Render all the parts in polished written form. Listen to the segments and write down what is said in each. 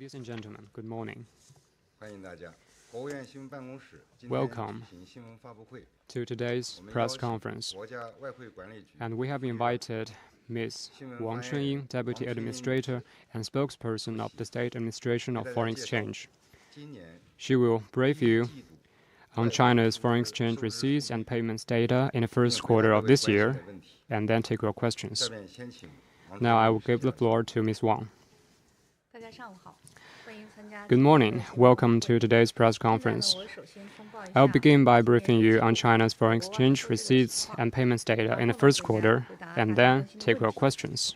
Ladies and gentlemen, good morning. Welcome to today's press conference. And we have invited Ms. Wang Chunying, Deputy Administrator and Spokesperson of the State Administration of Foreign Exchange. She will brief you on China's foreign exchange receipts and payments data in the first quarter of this year, and then take your questions. Now I will give the floor to Ms. Wang. Good morning. Welcome to today's press conference. I'll begin by briefing you on China's foreign exchange receipts and payments data in the first quarter, and then take your questions.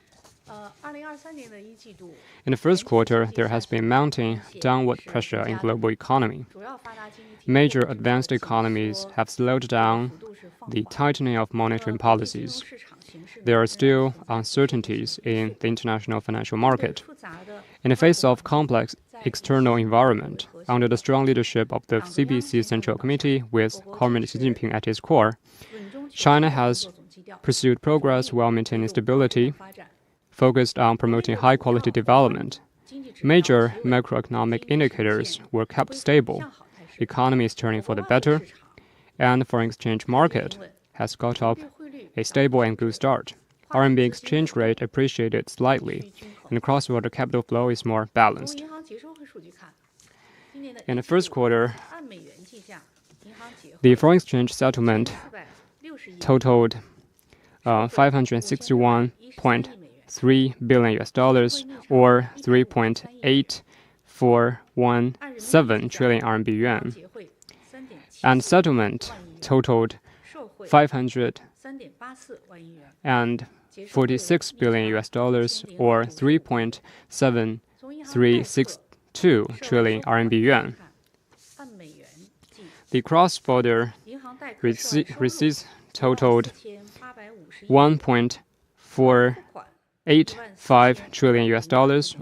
In the first quarter, there has been mounting downward pressure in global economy. Major advanced economies have slowed down the tightening of monetary policies. There are still uncertainties in the international financial market. In the face of complex external environment, under the strong leadership of the CPC Central Committee with Comrade Xi Jinping at its core, China has pursued progress while maintaining stability, focused on promoting high-quality development. Major macroeconomic indicators were kept stable. Economy is turning for the better, and the foreign exchange market has got up a stable and good start. RMB exchange rate appreciated slightly, and the cross-border capital flow is more balanced. In the first quarter, the foreign exchange settlement totaled $561.3 billion, or 3.8417 trillion RMB yuan, and settlement totaled $546 billion, or 3.7362 trillion RMB yuan. The cross-border receipts totaled $1.485 trillion,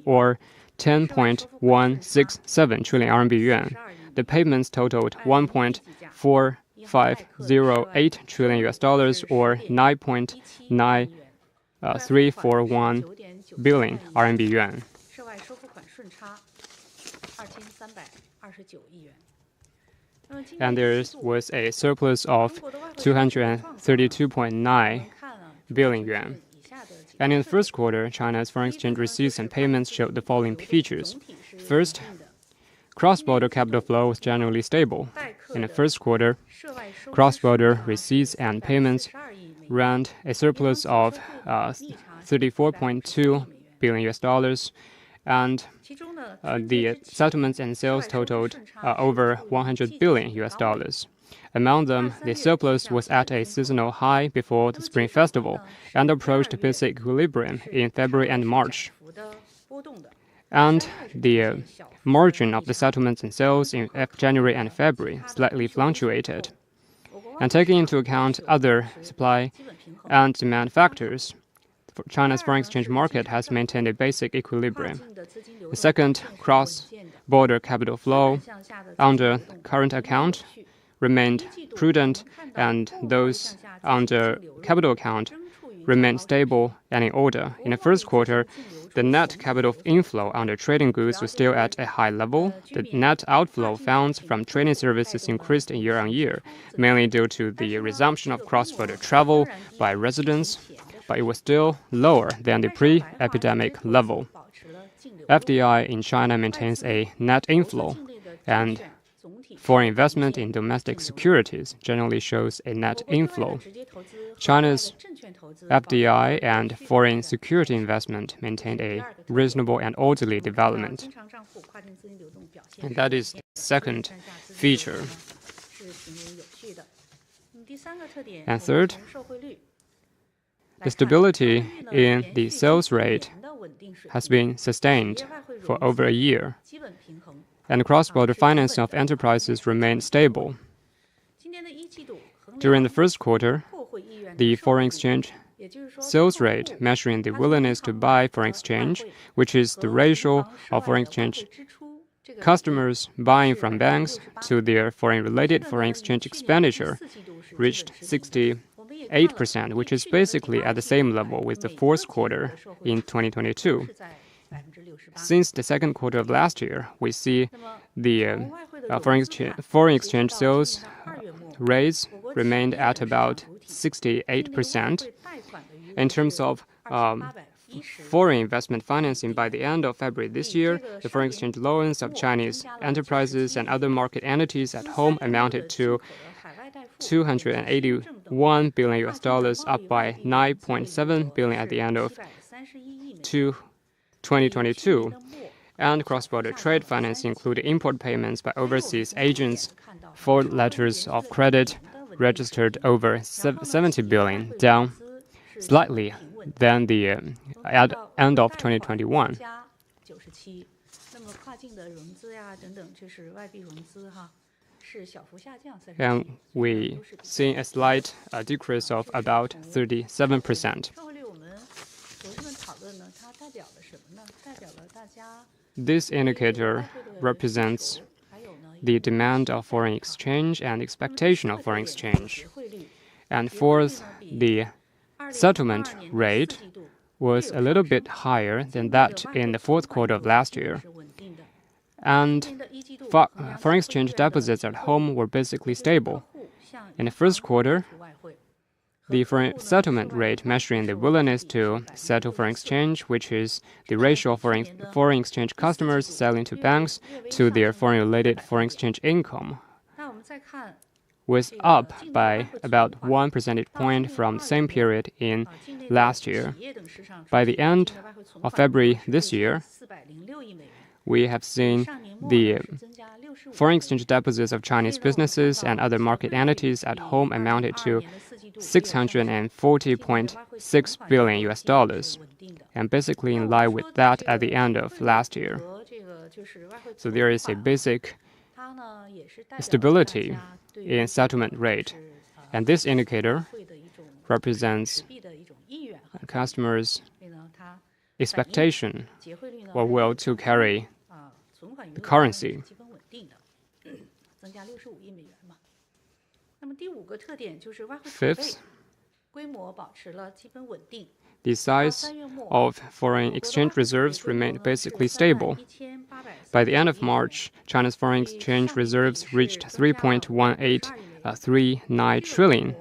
or 10.167 trillion RMB yuan. The payments totaled $1.4508 trillion, or 9.9341 billion RMB yuan. And there was a surplus of 232.9 billion yuan. And in the first quarter, China's foreign exchange receipts and payments showed the following features. First, cross-border capital flow was generally stable. In the first quarter, cross-border receipts and payments ran a surplus of $34.2 billion, and the settlements and sales totaled over $100 billion. Among them, the surplus was at a seasonal high before the Spring Festival and approached basic equilibrium in February and March. And the margin of the settlements and sales in January and February slightly fluctuated. And taking into account other supply and demand factors, China's foreign exchange market has maintained a basic equilibrium. The second, cross-border capital flow under current account remained prudent, and those under capital account remained stable and in order. In the first quarter, the net capital inflow under trading goods was still at a high level. The net outflow funds from trading services increased year on year, mainly due to the resumption of cross-border travel by residents, but it was still lower than the pre-epidemic level. FDI in China maintains a net inflow, and foreign investment in domestic securities generally shows a net inflow. China's FDI and foreign security investment maintained a reasonable and orderly development. And that is the second feature. And third, the stability in the sales rate has been sustained for over a year, and cross-border financing of enterprises remained stable. During the first quarter, the foreign exchange sales rate, measuring the willingness to buy foreign exchange, which is the ratio of foreign exchange customers buying from banks to their foreign-related foreign exchange expenditure, reached 68%, which is basically at the same level with the fourth quarter in 2022. Since the second quarter of last year, we see the foreign exchange sales rates remained at about 68%. In terms of foreign investment financing, by the end of February this year, the foreign exchange loans of Chinese enterprises and other market entities at home amounted to $281 billion, up by 9.7 billion at the end of 2022. And cross-border trade finance included import payments by overseas agents for letters of credit registered over 70 billion, down slightly than the end of 2021. And we see a slight decrease of about 37%. This indicator represents the demand of foreign exchange and expectation of foreign exchange. And fourth, the settlement rate was a little bit higher than that in the fourth quarter of last year. And foreign exchange deposits at home were basically stable. In the first quarter, the foreign settlement rate measuring the willingness to settle foreign exchange, which is the ratio of foreign exchange customers selling to banks to their foreign-related foreign exchange income, was up by about 1 percentage point from the same period in last year. By the end of February this year, we have seen the foreign exchange deposits of Chinese businesses and other market entities at home amounted to $640.6 billion, and basically in line with that at the end of last year. So there is a basic stability in settlement rate, and this indicator represents customers' expectation or will to carry the currency. Fifth, the size of foreign exchange reserves remained basically stable. By the end of March, China's foreign exchange reserves reached $3.1839 trillion,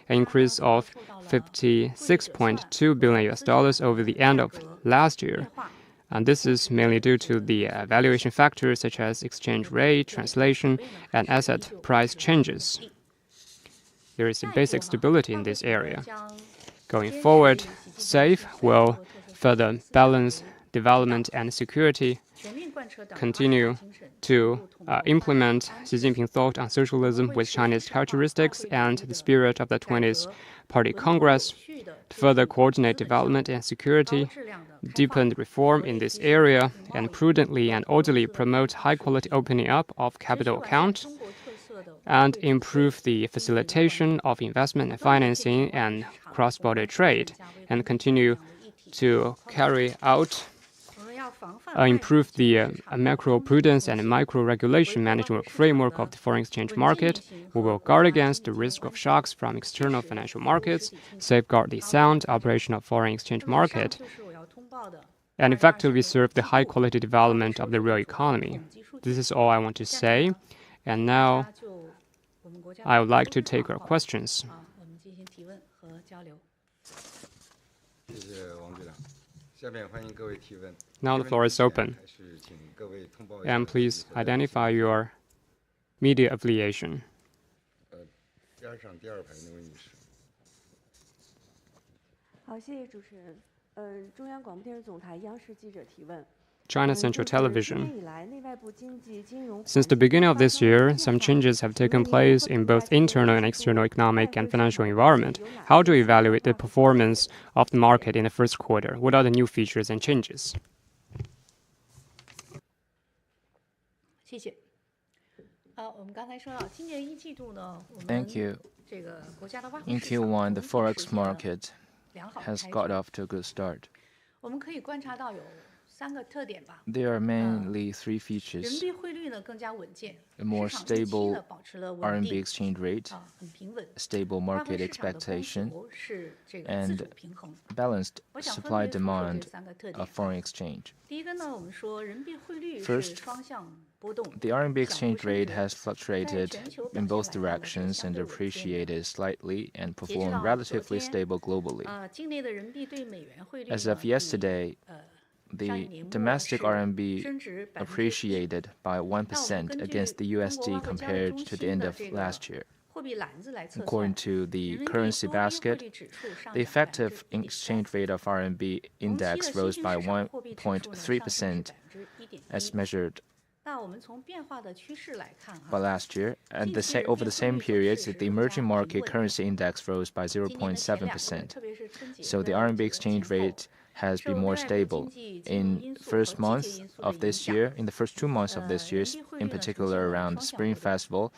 an increase of $56.2 billion over the end of last year. And this is mainly due to the valuation factors such as exchange rate, translation, and asset price changes. There is a basic stability in this area. Going forward, SAFE will further balance development and security, continue to implement Xi Jinping thought on socialism with Chinese characteristics and the spirit of the 20th Party Congress, to further coordinate development and security, deepen reform in this area, and prudently and orderly promote high-quality opening up of capital account, and improve the facilitation of investment and financing and cross-border trade, and continue to carry out improve the macro prudence and micro regulation management framework of the foreign exchange market. We will guard against the risk of shocks from external financial markets, safeguard the sound operation of foreign exchange market, and effectively serve the high-quality development of the real economy. This is all I want to say, and now I would like to take your questions. Now the floor is open, and please identify your media affiliation. China Central Television. Since the beginning of this year, some changes have taken place in both internal and external economic and financial environment. How do you evaluate the performance of the market in the first quarter? What are the new features and changes? Thank you. In Q1, the forex market has got off to a good start. There are mainly three features: a more stable RMB exchange rate, stable market expectation, and balanced supply-demand of foreign exchange. First, the RMB exchange rate has fluctuated in both directions and appreciated slightly and performed relatively stable globally. As of yesterday, the domestic RMB appreciated by 1% against the USD compared to the end of last year. According to the currency basket, the effective exchange rate of RMB index rose by 1.3% as measured by last year, and over the same period, the emerging market currency index rose by 0.7%. So the RMB exchange rate has been more stable. In the first 2 months of this year, in particular around Spring Festival,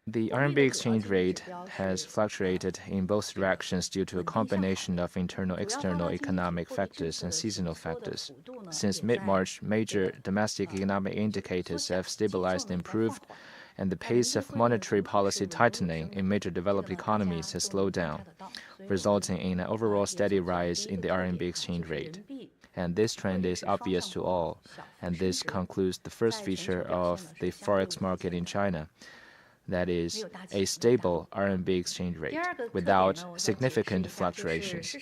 the RMB exchange rate has fluctuated in both directions due to a combination of internal-external economic factors and seasonal factors. Since mid-March, major domestic economic indicators have stabilized and improved, and the pace of monetary policy tightening in major developed economies has slowed down, resulting in an overall steady rise in the RMB exchange rate. And this trend is obvious to all, and this concludes the first feature of the forex market in China. That is, a stable RMB exchange rate without significant fluctuations.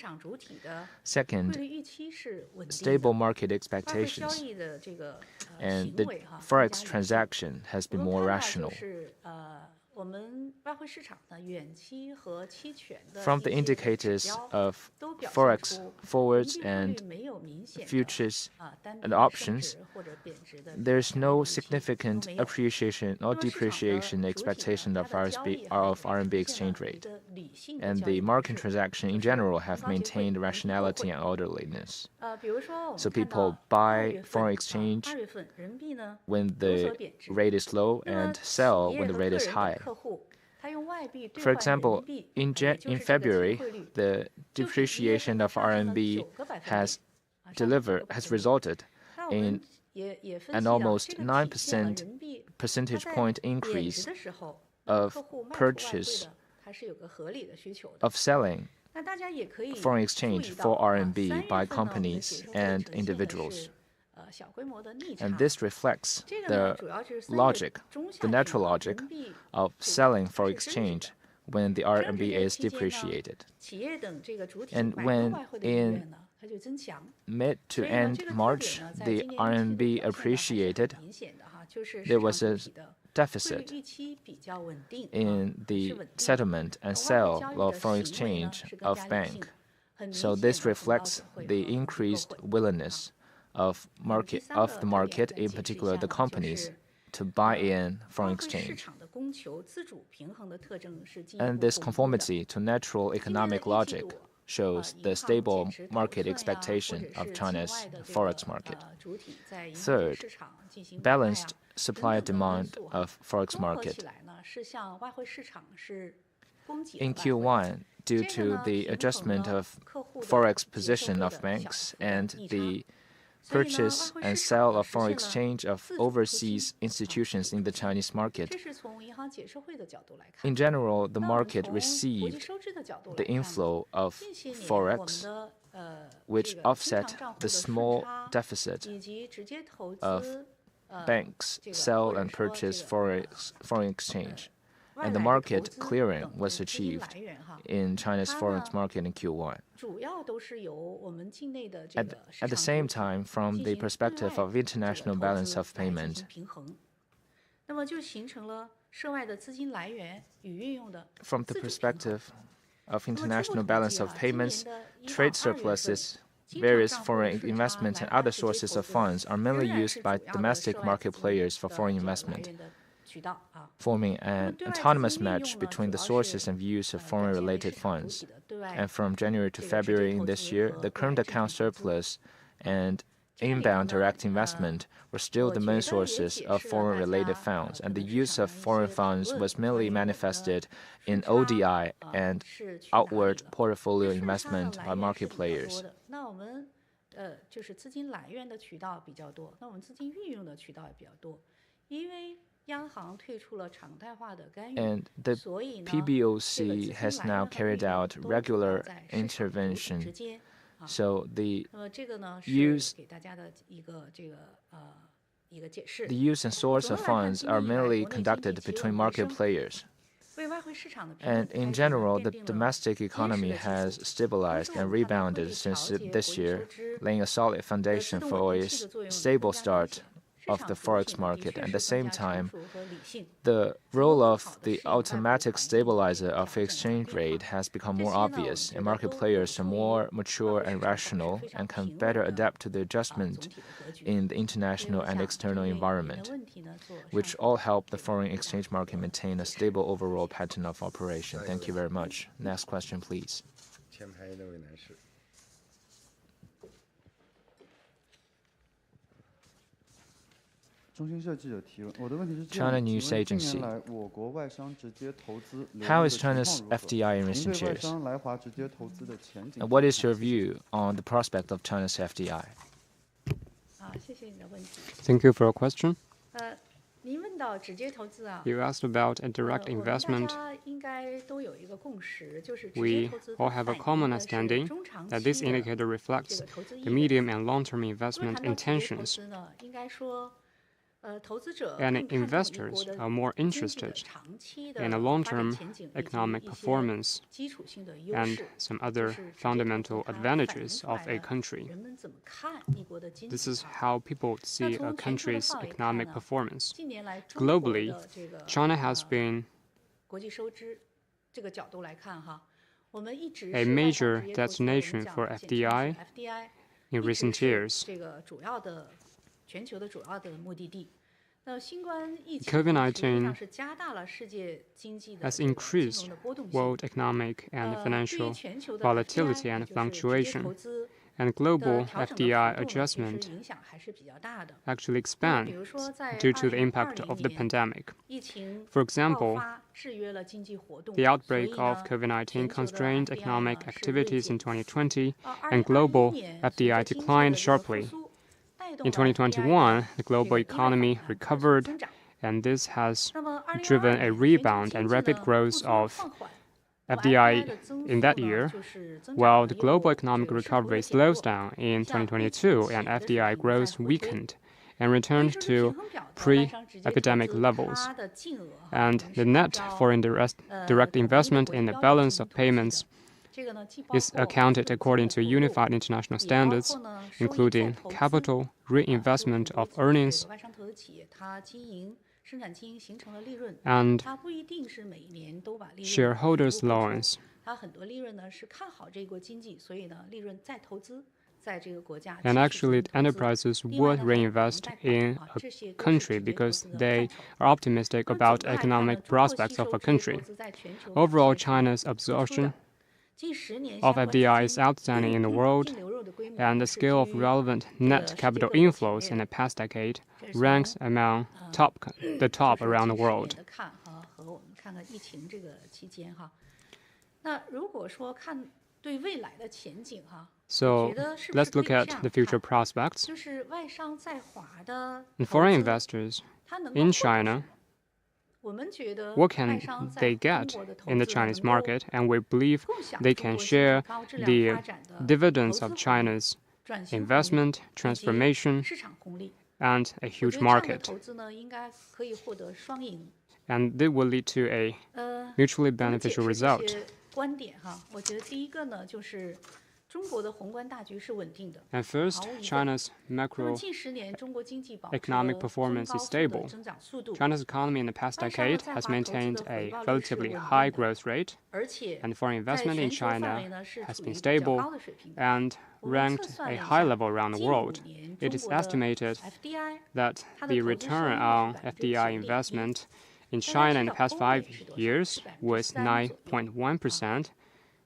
Second, stable market expectations, and the forex transaction has been more rational. From the indicators of forex forwards and futures and options, there's no significant appreciation or depreciation expectation of RMB exchange rate, and the market transaction in general have maintained rationality and orderliness. So people buy foreign exchange when the rate is low and sell when the rate is high. For example, in February, the depreciation of RMB has resulted in an almost 9% percentage point increase of purchase of selling foreign exchange for RMB by companies and individuals. And this reflects the natural logic of selling for exchange when the RMB is depreciated. And when in mid to end March, the RMB appreciated, there was a deficit in the settlement and sale of foreign exchange of bank. So this reflects the increased willingness of the market, in particular the companies, to buy in foreign exchange. And this conformity to natural economic logic shows the stable market expectation of China's forex market. Third, balanced supply-demand of forex market. In Q1, due to the adjustment of forex position of banks and the purchase and sale of foreign exchange of overseas institutions in the Chinese market. In general, the market received the inflow of forex, which offset the small deficit of banks sell and purchase foreign exchange. And the market clearing was achieved in China's forex market in Q1. At the same time, from the perspective of international balance of payment, from the perspective of international balance of payments, trade surpluses, various foreign investment and other sources of funds are mainly used by domestic market players for foreign investment, forming an autonomous match between the sources and views of foreign-related funds. And from January to February in this year, the current account surplus and inbound direct investment were still the main sources of foreign-related funds, and the use of foreign funds was mainly manifested in ODI and outward portfolio investment by market players. 就是资金来源的渠道比较多，那我们资金运用的渠道也比较多，因为央行退出了常态化的干预， And the 所以呢， PBOC has now carried out regular 在市场流动之 intervention. 间。 So the 那么这个呢是 use 给大家的一个解释。 the use and source of funds are mainly conducted between market players. 为外汇市场的平 And 稳的 in 开展 general, 奠 the 定了 domestic 坚实 economy 的基 has 础。 stabilized and rebounded since this year, laying a solid foundation for a stable start of the forex market. At the same time, the role of the automatic stabilizer of the exchange rate has become more obvious, and market players are more mature and rational and can better adapt to the adjustment in the international and external environment, which all help the foreign exchange market maintain a stable overall pattern of operation. Thank you very much. Next question, please. 前排那位男士。 China News Agency. How is China's FDI in recent years? And what is your view on the prospect of China's FDI? 谢谢你的问题。 Thank you for your question. 您问到直接投资啊， You asked about a direct 我们大 investment. 家应该都有一个共识，就是直接 We 投资 all have a 反映 common 的是 understanding 中长 that 期 this 的 indicator 这 reflects 个投资意 the 愿。 medium and long-term 因为 investment 谈到直接投 intentions, 资呢，应该说，投资者 and 更看重一 investors 国的 are more 经济的 interested 长期的 in a 发展 long-term 前景以及 economic 一些 performance 基础性的优 and 势， some 就 other 是直接投资 fundamental 它反映 advantages 出 of 来 a 的 country. 人们怎么看一国的经 This 济 is 啊。 how people see a 从全球的 country's 范围看 economic 呢， performance. 近年来中国 Globally, 的这个 China has been 国际收支这个角度来看哈，我们一直 a 是外商 major 直接投资，我们 destination 讲 for 简称是 FDI FDI， in 一直 recent 是 years. 这个主要的全球的主要的目的地。那新冠疫情 COVID-19 实际上是加大了世界经济的 has 这个金 increased 融的波动性。 world economic and 对于 financial 全球的 volatility FDI， and 也就是直接 fluctuation, 投资 and 的 global 调整的 FDI 幅度呢，其实 adjustment 影响还是比较大的。 actually 那么比 expand 如说在 due to the impact 2020 of the 年， pandemic. 疫情 For 爆 example, 发制约了经济活动， the 所 outbreak 以 of 呢， COVID-19 全球的 constrained FDI economic 呢是锐 activities in 减。 2020, 2021 and global 年， FDI 随着经济的 declined 这个复 sharply. 苏，带动 In 了 FDI 2021, 的 the 这 global 个低位 economy 反弹快速 recovered, 增长。 and this has 那么 driven 2022 a 年，全球 rebound 经 and 济 rapid 呢 growth 复苏 of 放缓， FDI 的增 in 速 that 呢 year, 就是增长 while 呢 the global 又 economic 这个适度 recovery 的减 slows 弱， down in 向疫情 2022, 前 and 的水 FDI 平 growth 再回归。 weakened and 所以 returned 说是平 to 衡表的外商直接投 pre-epidemic 资 levels, 它的净额哈， and 我们 the 是按 net 照 foreign direct 统一的 investment 国际 in the 标准 balance 进 of 行统计的。 payments 这个呢既包 is 括 accounted 资本 according 金 to 的投入， unified international 也包 standards, 括呢收益再 including 投资。 capital 就是 reinvestment 很 of 多这 earnings 个外商投资企业，它经营生产经营形成了利润， and 它不一定是每一年都把利润 shareholders' 全部付出， loans. 它很多利润呢是看好这一国经济，所以呢利润再投资在这个国家。 And 继续 actually, 进行投资。 enterprises 另外 would 呢还有可能 reinvest 贷款 in 啊， a 这些都是 country 直接投 because 资的 they 范畴。 are optimistic 那 about 总的来看呢， economic 中国吸 prospects of 收 a 直接 country. 投资在全球 Overall, 表现是 China's 突出 absorption 的。近10年 of 相关资 FDI is 金 outstanding in the world, 净流入的规模 and the 是 scale of 居于 relevant 这 net 个世界 capital 各国前 inflows 列 in 的。 the past decade 这是 ranks 从 among the 就 top 是 around the 近10 world. 年的看和我们看看疫情这个期间哈。那如果说看对未来的前景哈， So 觉得是不是 let's 可以 look 这 at 样 the future 看， prospects. 就是外商在华的 And 投 foreign 资， investors 它能够 in 获得什 China, 么？我们觉得 what 外 can 商在 they 中 get 国的投 in the 资 Chinese 能够 market? And we believe 共享 they 中 can 国经济 share 高质量 the 发展的投 dividends 资 of 红利、 China's 转型红利 investment, 以及 transformation, 市场红利。 and a 我 huge 觉得这样的 market. 投资呢，应该可以获得双赢。 And they will lead to a 呃， mutually 怎么解 beneficial 释这 result. 些观点哈？我觉得第一个呢，就是中国的宏观大局是稳定的。 And first, 毫无疑问。 China's 那么 macro 近10年，中国经济保持 economic 了 performance 中高 is 速的 stable. 增长速度， China's economy in the past 外商 decade 的在 has 华投资 maintained 的 a 回报率是 relatively 稳 high 定的， growth rate, 而且 and foreign 在 investment 全 in 球范围 China 呢是 has 处 been 于比较 stable 高的水平的。 and 我们测 ranked 算 a 了一 high 下， level around the 近 world. 5年 It 中 is 国的 estimated FDI that 它的 the 投资收 return 益 on 是 FDI 9.1%， investment in 大家 China 知 in the 道 past 欧 5美是多少？ years 是 was 3%左右。 9.1%,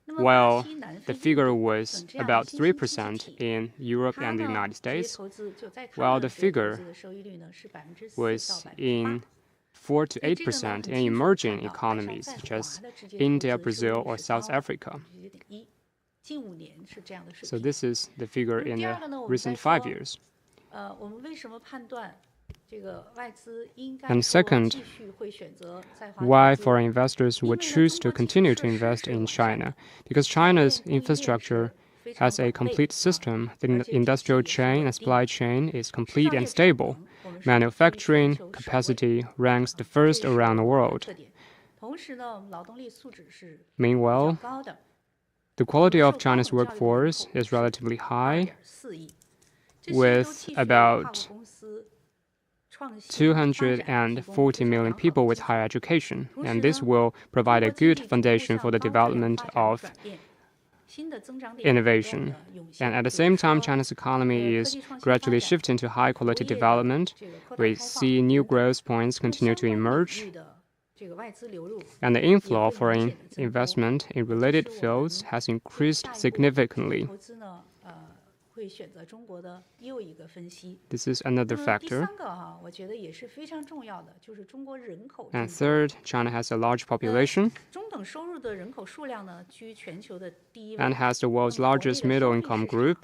那么巴 while 西、南 the 非、印 figure 度 was 等这样的 about 新兴经济 3% 体， in Europe 它 and the 呢 United 直接 States, 投资就在它 while 的 the 直接投 figure 资的收益率呢是4%到 was 8%。 in 4 to 所以这个呢 8% 很 in 清楚地 emerging 看到，外商 economies 在 such 华 as 的直接投 India, 资收益 Brazil, 率 or 是 South 高的 Africa. 9.1%。近5年是这样的水 So 平。 this is the figure in 第 the 二个呢，我们在 recent 5说 years. 我们为什么判断这个外资应该 And 说 second, 继续会选择在华投 Why 资？ foreign investors would choose to continue to invest in China? Because China's infrastructure has a complete system. The industrial chain and supply chain is complete and stable. Manufacturing capacity ranks the first around the world. 同时呢，劳动力素质是比较 Meanwhile, 高的。 the quality of China's workforce is relatively high, 2.4亿， with about 240 million people with higher education, and this will provide a good foundation for the development of innovation. And at the same time, China's economy is gradually shifting to high-quality development. We see new growth points continue to emerge, and the inflow of foreign investment in related fields has increased significantly. 投资呢，会选择中国的又一个分析。 This is another 那么第 factor. 3个哈，我觉得也是非常重要的，就是中国人口 And 增长。 third, China has a large population 中等收入的人口数量呢，居全球的第1位。 and has the world's largest middle-income group.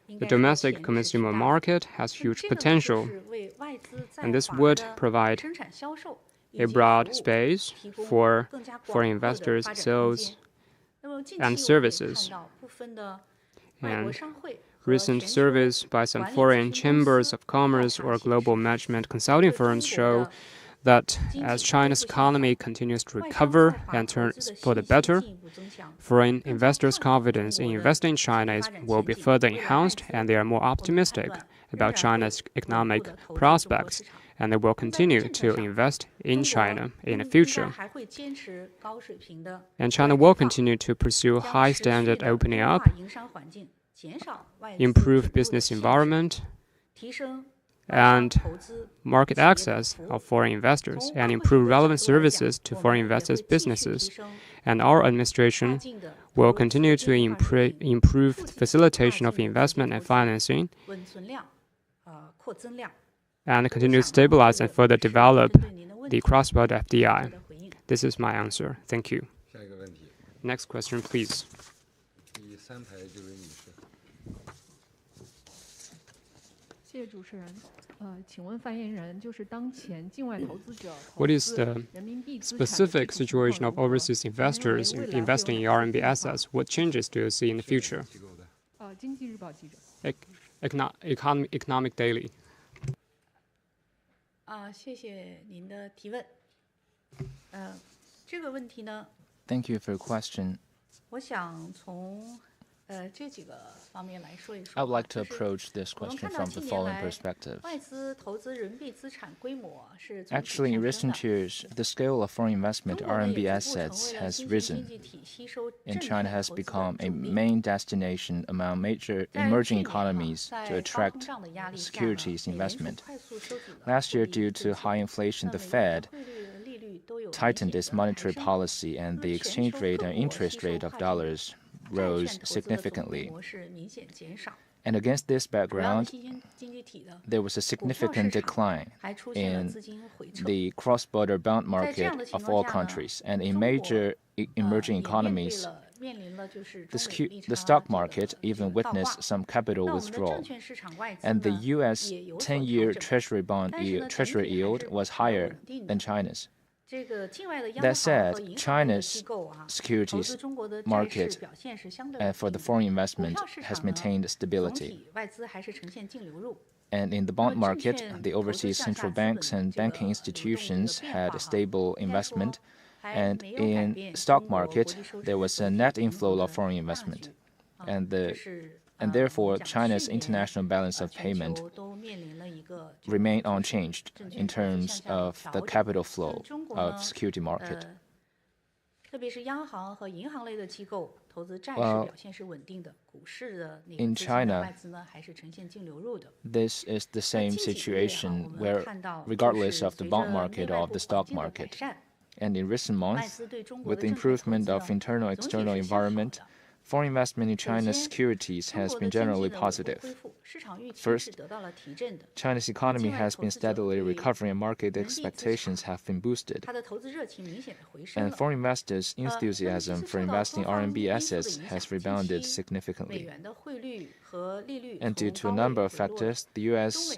The domestic consumer market has huge potential, and this would provide a broad space for investors' sales and services. And recent surveys by some foreign chambers of commerce or global management consulting firms show that as China's economy continues to recover and turns for the better, foreign investors' confidence in investing in China will be further enhanced, and they are more optimistic about China's economic prospects, and they will continue to invest in China in the future. And China will continue to pursue high standard opening up, improve business environment, and market access of foreign investors, and improve relevant services to foreign investors' businesses. And our administration will continue to improve the facilitation of investment and financing, and continue to stabilize and further develop the cross-border FDI. This is my answer. Thank you. 下一个问题， Next question, please. 第3排这位女士。谢谢主持人。请问发言人，就是当前境外投资者 What is the 人民币资产 specific situation of overseas investors investing in RMB assets? What changes do you see in the future? 经济日报记者。Economic Daily. 谢谢您的提问。这个问题呢， Thank you for your question. 我想从这几个方面来说一说。 I would like to 就是 approach this 我们 question 看到 from the 近年 following 来 perspective. 外资投资人民币资产规模是总体 Actually, in 上升 recent 的。 years, the scale of foreign investment 中国呢 RMB 也逐步 assets 成为了 has 新兴 risen, 经济体吸收 and 证 China 券 has 投资的 become a 主力。 main destination among major 但是 emerging 去年 economies 在 to 高通 attract 胀的压力下呢， securities 美联储 investment. 快速收紧了 Last 货 year, 币 due 政 to 策 high inflation, 那 the 美元 Fed 的汇率的利率都有明 tightened 显 its 的 monetary 抬升。 policy, and 那 the 么全 exchange 球 rate 各 and 国 interest 吸收 rate of 跨境 dollars 债 rose 券投资的总规 significantly. 模是明显减少。 And against this 主要的 background, 新兴经济体的 there was a 股票市 significant 场 decline 还出现了 in 资金回撤。 the cross-border bond 在这 market 样的情 of 况 all 下呢， countries, and in 中国 major emerging 也 economies, 面临了就是中 the, 美利 the 差 stock 这个 market 这 even 个倒挂 witnessed some capital 那我们的证 withdrawal, 券市场外资 and the 呢 U.S. 也有所调 10-year 整， Treasury bond 但是呢，整 treasury 体还 yield 是 was 比较 higher 稳定 than 的。 China's. 这个境外的央 That 行 said, 和银行类的 China's 机构啊，投 securities 资中国的债市 market 表现是相对 for 稳 the 定 foreign 的。股 investment 票市 has 场呢， maintained 总 stability. 体外资还是呈现净流入。 And in the 那么 bond 证 market, 券 the 投资 overseas 向下 central 资本 banks 的 and 这个 banking 流动这个 institutions 变 had 化 a 哈， stable 应该说 investment, 还 and 没有改 in 变 stock 中国国 market, 际收 there 支 was a 总体 net 平衡 inflow 的 of foreign 大 investment. 局。 And 这 the 是 and 我们 therefore 讲 China's 去年 international balance of 全 payment 球都面临了一个这个 remain 就是 unchanged 证 in 券投资 terms 向下的 of 调 the 整。 capital 那 flow 中国 of 呢， security market. 特别是央行和银行类的机构投资债市 Well, 表现是稳定的，股市的那个 in 资金的 China, 外资呢还是呈现净流入的。 This is the 那 same 近几个月哈，我 situation 们 where, 看到就 regardless 是 of the 随 bond 着内 market 外 or 部 the 环 stock 境的改 market, 善， and in recent 外 months, 资对中国 with 的 the 证券投 improvement 资 of 呢， internal 总体 external 是向好 environment, 的。Foreign investment in China's securities has been generally positive. First, China's economy has been steadily recovering and market expectations have been boosted. And foreign investors' enthusiasm for investing RMB assets has rebounded significantly. And due to a number of factors, the US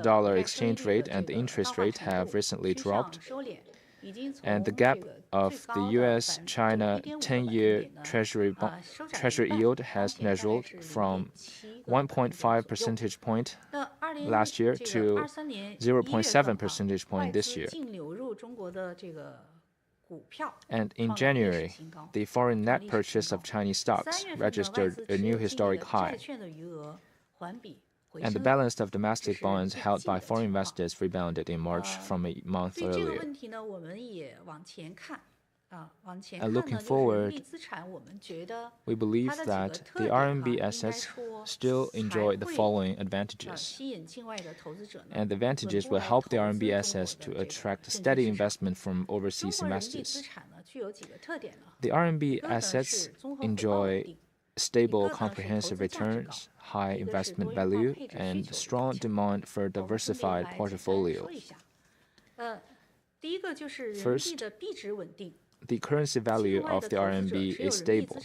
dollar exchange rate and the interest rate have recently dropped, and the gap of the US-China 10-year Treasury yield has narrowed from 1.5 percentage point last year to 0.7 percentage point this year. And in January, the foreign net purchase of Chinese stocks registered a new historic high. And the balance of domestic bonds held by foreign investors rebounded in March from a month earlier. And looking forward, we believe that the RMB assets still enjoy the following advantages. And the advantages will help the RMB assets to attract steady investment from overseas investors. The RMB assets enjoy stable comprehensive returns, high investment value, and strong demand for diversified portfolios. First, the currency value of the RMB is stable,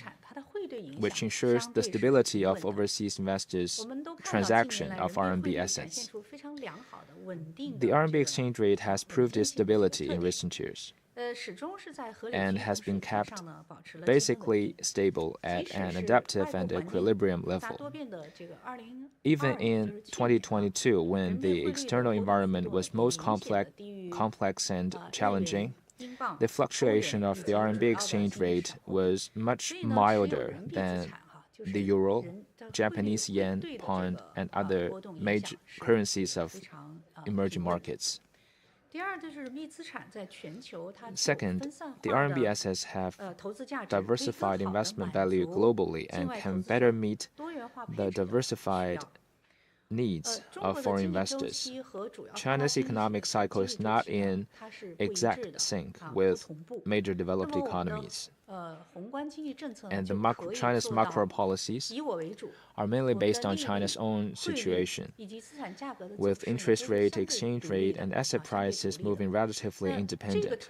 which ensures the stability of overseas investors' transaction of RMB assets. The RMB exchange rate has proved its stability in recent years and has been kept basically stable at an adaptive and equilibrium level. Even in 2022, when the external environment was most complex and challenging, the fluctuation of the RMB exchange rate was much milder than the euro, Japanese yen, pound, and other major currencies of emerging markets. Second, the RMB assets have diversified investment value globally and can better meet the diversified needs of foreign investors. China's economic cycle is not in exact sync with major developed economies. And China's macro policies are mainly based on China's own situation, with interest rate, exchange rate, and asset prices moving relatively independent.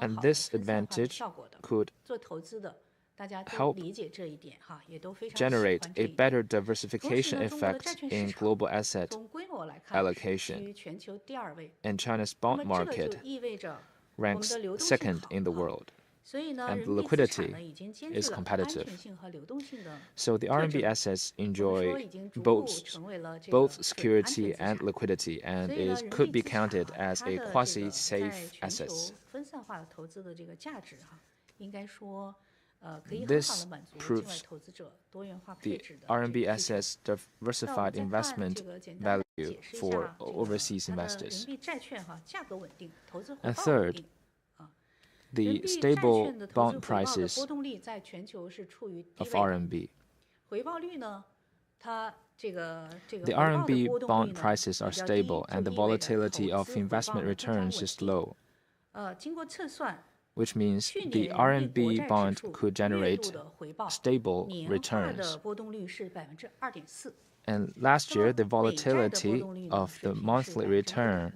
And this advantage could help generate a better diversification effect in global asset allocation. And China's bond market ranks second in the world, and the liquidity is competitive. So the RMB assets enjoy both security and liquidity, and it could be counted as a quasi-safe assets. This proves the RMB assets' diversified investment value for overseas investors. And third, the stable bond prices of RMB. The RMB bond prices are stable, and the volatility of investment returns is low, which means the RMB bond could generate stable returns. And last year, the volatility of the monthly return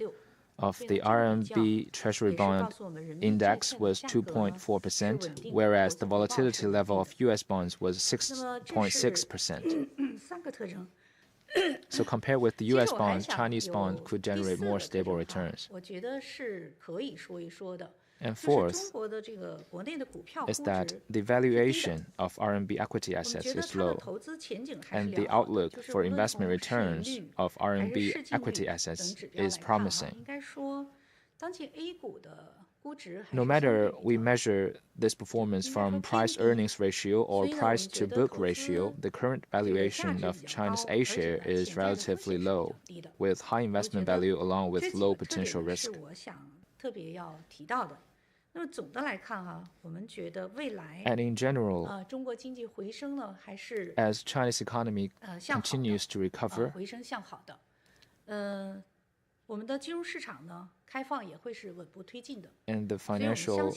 of the RMB Treasury bond index was 2.4%, whereas the volatility level of US bonds was 6.6%. So compared with the US bonds, Chinese bonds could generate more stable returns. And fourth is that the valuation of RMB equity assets is low, and the outlook for investment returns of RMB equity assets is promising. No matter we measure this performance from price-earnings ratio or price-to-book ratio, the current valuation of China's A share is relatively low, with high investment value along with low potential risk. And in general, as China's economy continues to recover, and the financial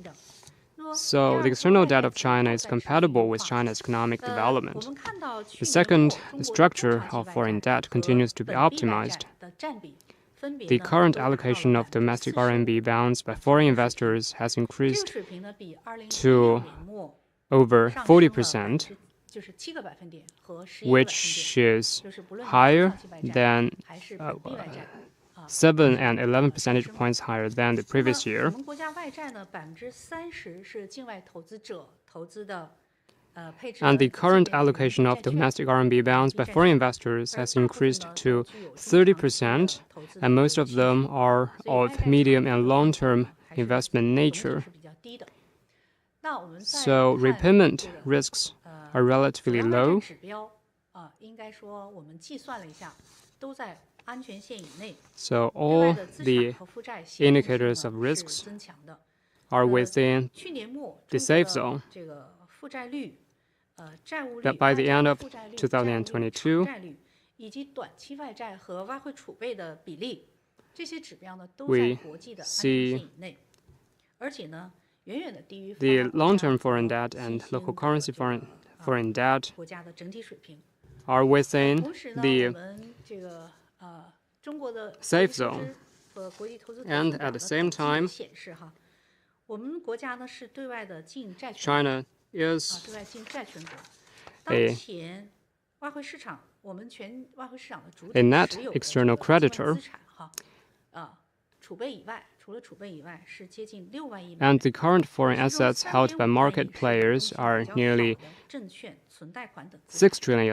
So the external debt of China is compatible with China's economic development. The second, the structure of foreign debt continues to be optimized. The current allocation of domestic RMB bonds by foreign investors has increased to over 40%, 就是7个百分点和11个百分点， which is 就是不论你是 higher 长期外债 than 还是本币外债。 7 and 11 percentage points higher than the 那么 previous 我 year. 们国家外债呢，30%是境外投资者投资的，配置 And the 的 current 境内人民币 allocation of 债券 domestic RMB bonds by 债 foreign 券 investors 而 has 大部分 increased 呢 to 都具有中长期的 30%, 投资 and 的 most 这 of 个倾 them 向。 are 所以外 of 债 medium 长 and 期的 long-term 还是 investment 风险 nature. 是比较低的。那我们再 So 看 repayment 这个 risks 主 are relatively 要外债 low. 指标应该说我们计算了一下，都在安全线以内。 So 对外 all 的资 the 产和负债协同性 indicators of 呢是 risks 增强的。 are within 去年末 the 中国 safe 的 zone. 这个负债率、债务 That 率、 by 外 the 债 end 的 of 负债率、债务率、 2022, 偿债率以及短期外债和外汇储备的比例，这些指标呢都 We 在国际的安全 see 线以内，而且呢远远的低于发 the 达国家 long-term foreign 和 debt 新 and 兴 local 的 currency 这个 foreign debt 国家的整体水平。 are within 同时呢，我 the 们这个中国的 safe 国际投 zone. 资和国际投资 And 者 at the 的 same 统计 time, 显示哈，我们国家呢是对外的净债权 China is 对外净债权国。 a 当前外汇市场，我们全外汇市场的主 a 体 net 持有的 external 这个境外 creditor. 资产哈，储备以外，除了储备以外是接近6万亿美 And 元。 the current foreign 其中 assets held by 3.5万 market 亿是 players 风险 are 比较少 nearly 的证券、存贷款等资产。 $6 trillion,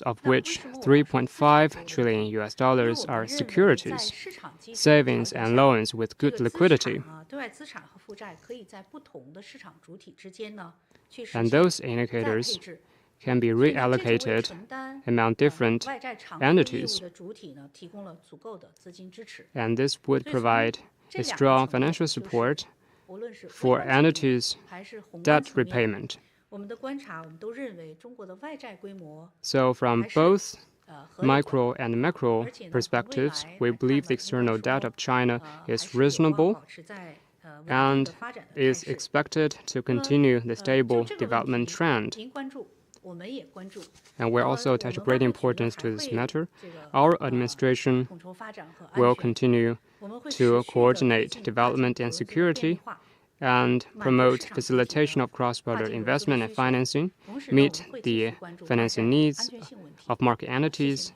of 那为 which 什么我要说资产 $3.5 这个问题？ trillion 因为 US 我 dollars 们 are 认为在 securities, 市场基础的 savings 条件 and 下， loans with 这 good 个资 liquidity. 产对外资产和负债可以在不同的市场主体之间呢去实 And 现 those 再配 indicators 置。 can be 所以呢，这就为 reallocated 承担 among different 外债偿付业务 entities. 的主体呢提供了足够的资金支持。 And this would 所以从 provide 这 a 两个 strong 层面， financial 就是 support 无论是微 for 观层面 entities' 还是宏观 debt 层面， repayment. 我们的观察，我们都认为中国的外债规模 So from 还是 both 合理的。 micro and macro 而且呢，从未 perspectives, 来 we 来看 believe 呢， the 应该 external debt 说 of China 还 is 是有望 reasonable 保持在稳定 and 的发展的态 is 势。 expected to 那么 continue the 就 stable 这个问 development 题， trend. 您关注，我们也关注。 And we're 那么 also 我 attach 们 great 外汇局呢 importance 还 to this 会 matter. 这个 Our administration 统筹发展和 will 安全。 continue 我们会 to 持续地推 coordinate 进 development 跨 and 境投资的便 security 利化， and 满足 promote 市场主体 facilitation 的 of cross-border 跨境投资的 investment and 需求。 financing, 同时呢，我 meet 们会继续 the 关注外债 financing 的 needs 安全性问题。 of market 谢谢 entities,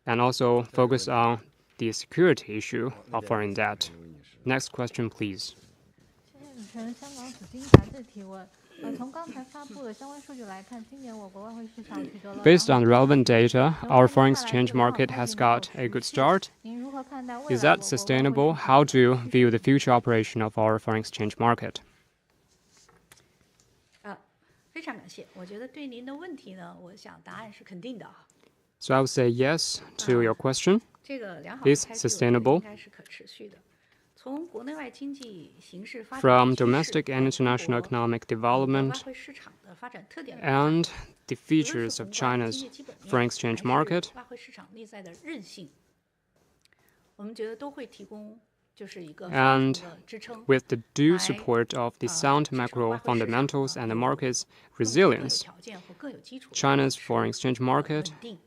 您。 and also focus on the security issue 那 of 边 foreign 那 debt. 位女士 Next question, please. 谢谢主持人，香港紫金杂志提问。从刚才发布的相关数据来看，今年我国外汇市场取得了 Based on 良好的 relevant 表现。 data, 请问 our 接 foreign 下来 exchange 这个良好 market 态 has 势能否 got a 持 good 续？ start. 您如何看待未 Is 来 that 我国外汇 sustainable? 市 How 场 do you view the future operation of our foreign exchange market? 非常感谢。我觉得对您的问题呢，我想答案是肯定的啊。 So I would say yes to your question. 这个良好的 Is 态势，我觉得 sustainable 应该是可持续的。从国内外经济形势发展 From 的趋势 domestic and 和 international 中国 economic 外 development 汇市场的发展特点来看， and the 无论 features 是 of 宏观的 China's 经济基本面 foreign exchange 还是 market, 外汇市场内在的韧性，我们觉得都会提供就是一个 And 双重的支撑。 with the due 来 support of the sound 支撑 macro 外汇市场 fundamentals and the 有 market's 更有 resilience, 条件和更有基础的 China's 保持 foreign exchange 稳 market 定。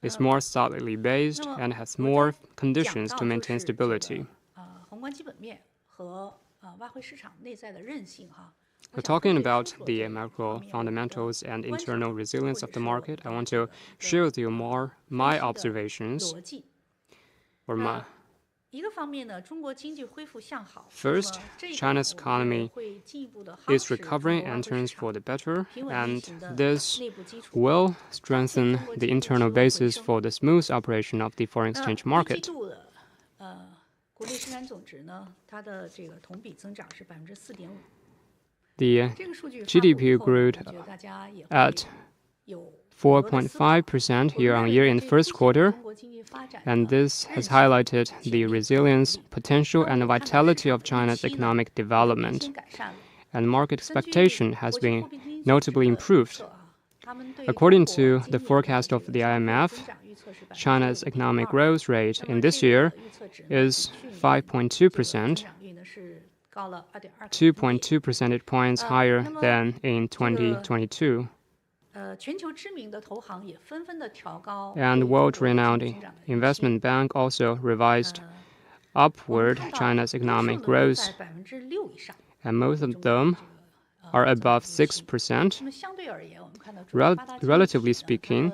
is more solidly based 那么 and has 我 more 在讲 conditions 到 to 就 maintain 是这个 stability. 宏观基本面和外汇市场内在的韧性哈。 So 我想 talking 分别 about 说说 the 这个 macro 方面我的 fundamentals and 观察 internal 或 resilience 者 of the 是我 market, I 的 want 这 to 个 share with you more my 分析的 observations 逻辑。 or my 一个方面呢，中国经济恢复向好。 First, 那么这一点 China's 我们觉得 economy 会进一步地 is 夯实中国 recovering 外 and 汇市 turns 场 for the better, 平稳运 and 行的 this 内部基础。 will strengthen the internal basis for the smooth operation of the foreign 那 exchange 一季 market. 度的国内生产总值呢，它的这个同比增长是4.5%。 The 这个数据发布 GDP 以后呢 grew 我觉得大家也会 at 有很多的思考。 4.5% 我 year 们 on 认 year 为 in 这 the 凸 first 显 quarter, 中国经济发展 and 的 this 韧 has 性 highlighted 潜 the 力和 resilience, 潜力。 potential, 那 and 我 the 们看到市 vitality 场 of 的预 China's 期呢 economic 也明 development, 显改善了。 and market 根据 expectation has 国际 been 货币基金组织 notably 的预 improved. 测他们对 According 中国 to 今 the 年的 forecast 这 of 个 the 消费 IMF, 增长预测是 China's economic 6.2%。 growth rate 那 in 么 this 这 year 个预测值呢，比 is 去年 5.2%, 这个增长率呢是高了2.2个百分点。 2.2 percentage points higher 那么 than in 这个 2022. 全球知名的投行也纷纷的调高 And 对中国的经 world-renowned 济增长的预期。 investment bank also revised 我们 upward 看到 China's 多数 economic 呢都 growth, 在6%以上。 and most 对 of 中国的 them 这个 are above 6%. Relatively speaking,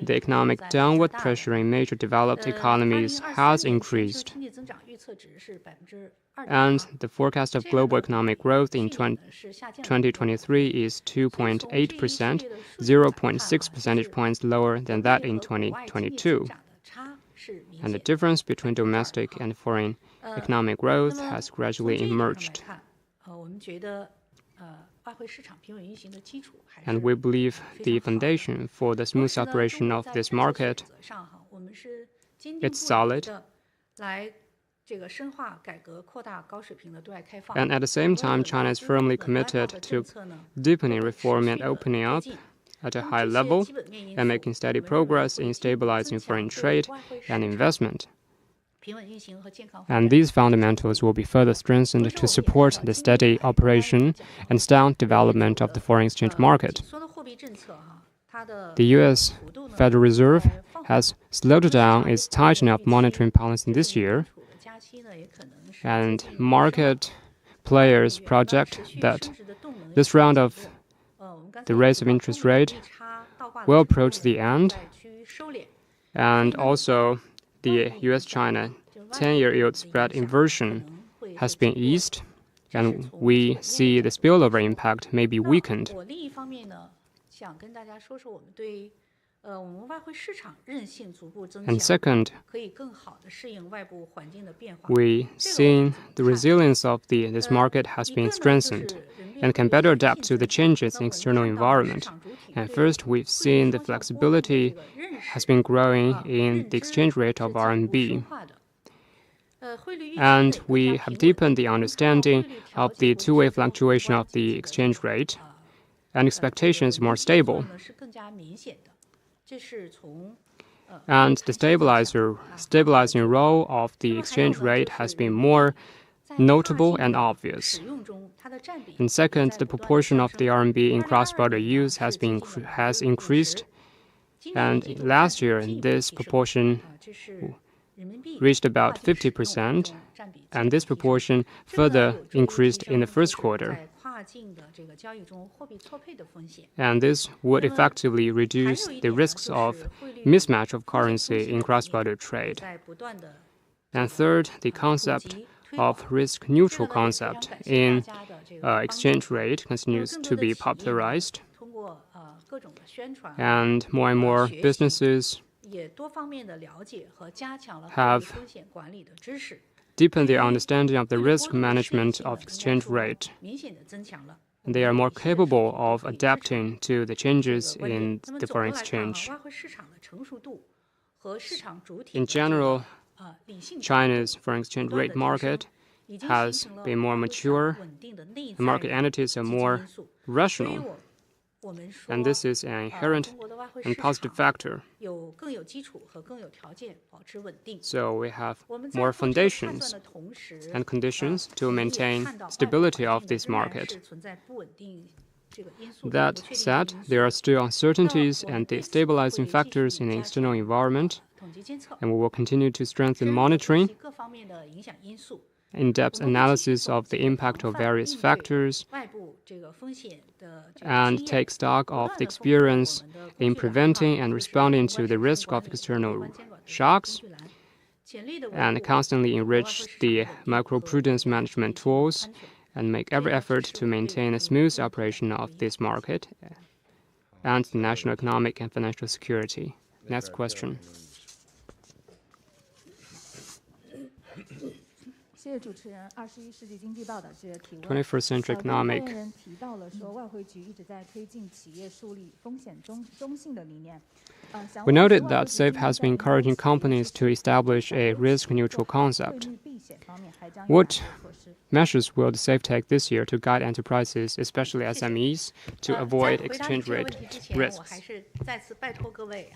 the economic downward pressure in major developed economies has increased, and the forecast of global economic growth in 2023 is 2.8%, 0.6 percentage points lower than that in 2022. And the difference between domestic and foreign economic growth has gradually emerged. And we believe the foundation for the smooth operation of this market is solid. And at the same time, China is firmly committed to deepening reform and opening up at a high level and making steady progress in stabilizing foreign trade and investment. And these fundamentals will be further strengthened to support the steady operation and sound development of the foreign exchange market. The U.S. Federal Reserve has slowed down its tightening of monetary policy this year, and market players project that this round of the raise of interest rate will approach the end, and also the U.S.-China 10-year yield spread inversion has been eased, and we see the spillover impact may be weakened. And second, we see the resilience of this market has been strengthened and can better adapt to the changes in external environment. And first, we've seen the flexibility has been growing in the exchange rate of RMB. And we have deepened the understanding of the two-way fluctuation of the exchange rate, and expectations more stable. And the stabilizing role of the exchange rate has been more notable and obvious. And second, the proportion of the RMB in cross-border use has increased. And last year, this proportion reached about 50%, and this proportion further increased in the first quarter. And this would effectively reduce the risks of mismatch of currency in cross-border trade. And third, the concept of risk-neutral concept in exchange rate continues to be popularized. And more businesses have deepened their understanding of the risk management of exchange rate. They are more capable of adapting to the changes in the foreign exchange. In general, China's foreign exchange rate market has been more mature. The market entities are more rational. And this is an inherent and positive factor. So we have more foundations and conditions to maintain stability of this market. That said, there are still uncertainties and destabilizing factors in the external environment, and we will continue to strengthen monitoring, in-depth analysis of the impact of various factors, and take stock of the experience in preventing and responding to the risk of external shocks, and constantly enrich the macroprudence management tools and make every effort to maintain a smooth operation of this market and the national economic and financial security. Next question. 谢谢主持人。21世纪经济报道记者提问。21st century economic. 发言人提到了说，外汇局一直在推进企业树立风险中性的理念。We noted that SAFE has been encouraging companies to establish a risk-neutral concept. What measures will the SAFE take this year to guide enterprises, especially SMEs, to avoid exchange rate risks? 我还是再次拜托各位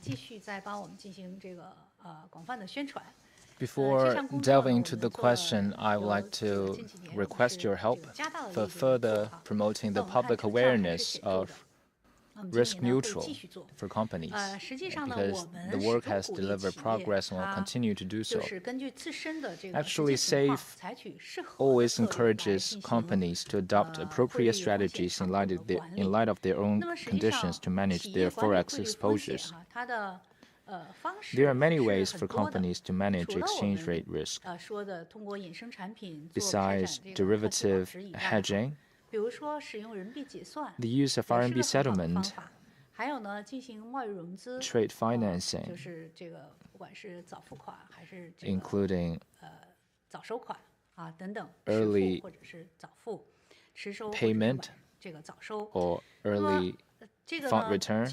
继续再帮我们进行这个广泛的宣传。 Before delving into the question, I would like to request your help for further promoting the public awareness of risk neutral for companies because the work has delivered progress and will continue to do so. Actually, SAFE always encourages companies to adopt appropriate strategies in light of their own conditions to manage their forex exposures. There are many ways for companies to manage exchange rate risk. Besides derivative hedging, the use of RMB settlement, trade financing, including early payment or early fund return,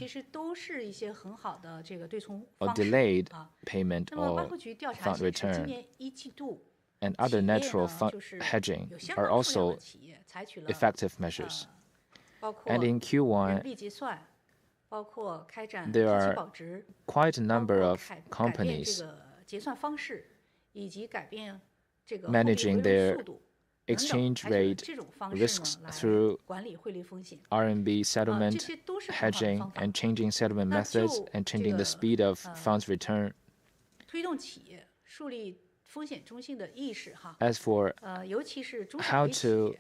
or delayed payment or fund return, and other natural fund hedging are also effective measures. And in Q1, there are quite a number of companies managing their exchange rate risks through RMB settlement, hedging, and changing settlement methods, and changing the speed of funds return. As for how to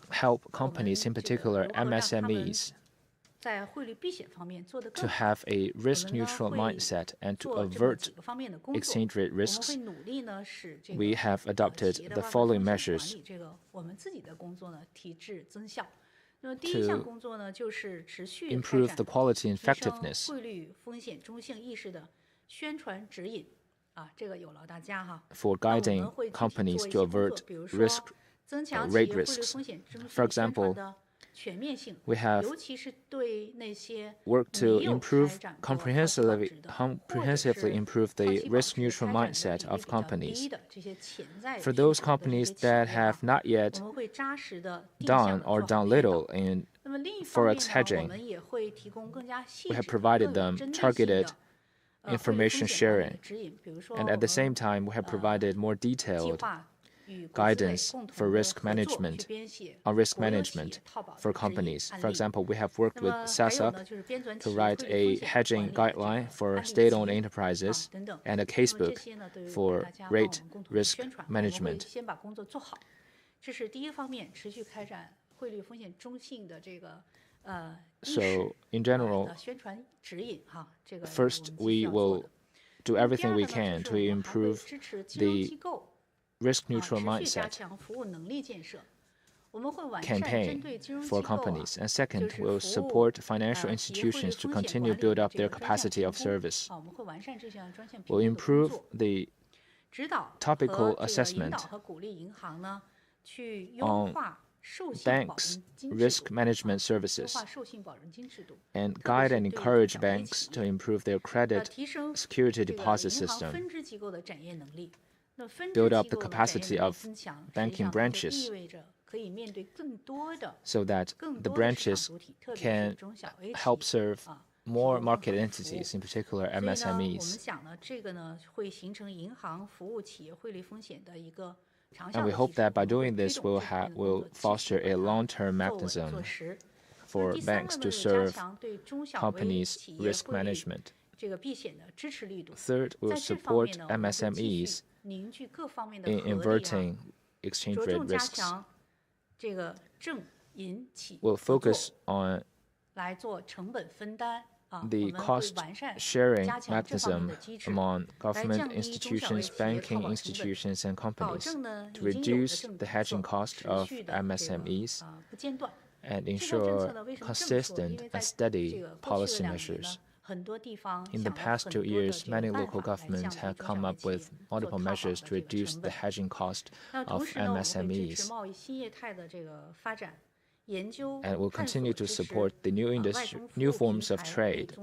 help companies, in particular MSMEs, to have a risk-neutral mindset and to avert exchange rate risks, we have adopted the following measures. To improve the quality and effectiveness for guiding companies to avert rate risks. For example, we have worked to comprehensively improve the risk-neutral mindset of companies. For those companies that have not yet done or done little in forex hedging, we have provided them targeted information sharing, and at the same time, we have provided more detailed guidance for risk management for companies. For example, we have worked with SASAC to write a hedging guideline for state-owned enterprises and a casebook for rate risk management. So, in general, first we will do everything we can to improve the risk-neutral mindset campaign for companies. And second, we'll support financial institutions to continue to build up their capacity of service. We'll improve the topical assessment on banks' risk management services and guide and encourage banks to improve their credit security deposit system, build up the capacity of banking branches so that the branches can help serve more market entities, in particular MSMEs. And we hope that by doing this, we'll foster a long-term mechanism for banks to serve companies' risk management. Third, we'll support MSMEs in inverting exchange rate risks. We'll focus on the cost-sharing mechanism among government institutions, banking institutions, and companies to reduce the hedging cost of MSMEs and ensure consistent and steady policy measures. In the past 2 years, many local governments have come up with multiple measures to reduce the hedging cost of MSMEs. And will continue to support the new forms of trade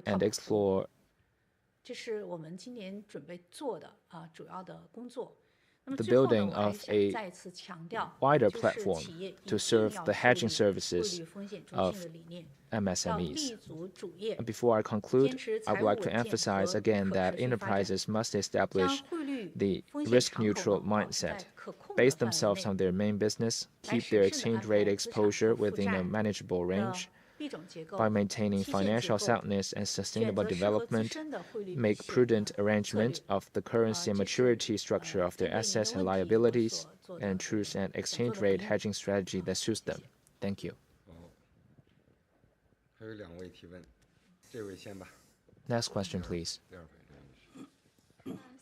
and explore the building of a wider platform to serve the hedging services of MSMEs. And before I conclude, I would like to emphasize again that enterprises must establish the risk-neutral mindset base themselves on their main business, keep their exchange rate exposure within a manageable range, by maintaining financial soundness and sustainable development, make prudent arrangement of the currency and maturity structure of their assets and liabilities, and choose an exchange rate hedging strategy that suits them. Thank you. 还有2位提问，这位先吧。 Next question, please.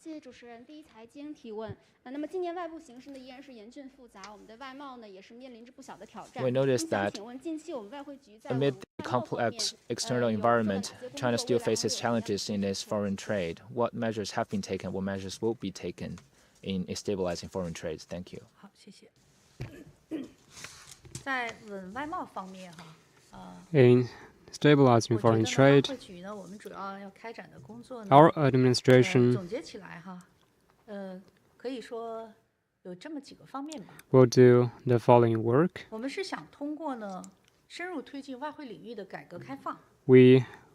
谢谢主持人。第一财经提问。那么今年外部形势呢依然是严峻复杂，我们的外贸呢也是面临着不小的挑战。 We noticed that 请问近期我们外汇局在 amid the complex external environment, China still faces challenges in its foreign trade. What measures have been taken? What measures will be taken in stabilizing foreign trade? Thank you. 好，谢谢。在稳外贸方面哈， In stabilizing foreign trade, 外汇局呢，我们主要要开展的工作呢， our administration 总结起来哈，可以说有这么几个方面吧。 will do the following work. 我们是想通过呢，深入推进外汇领域的改革开放， We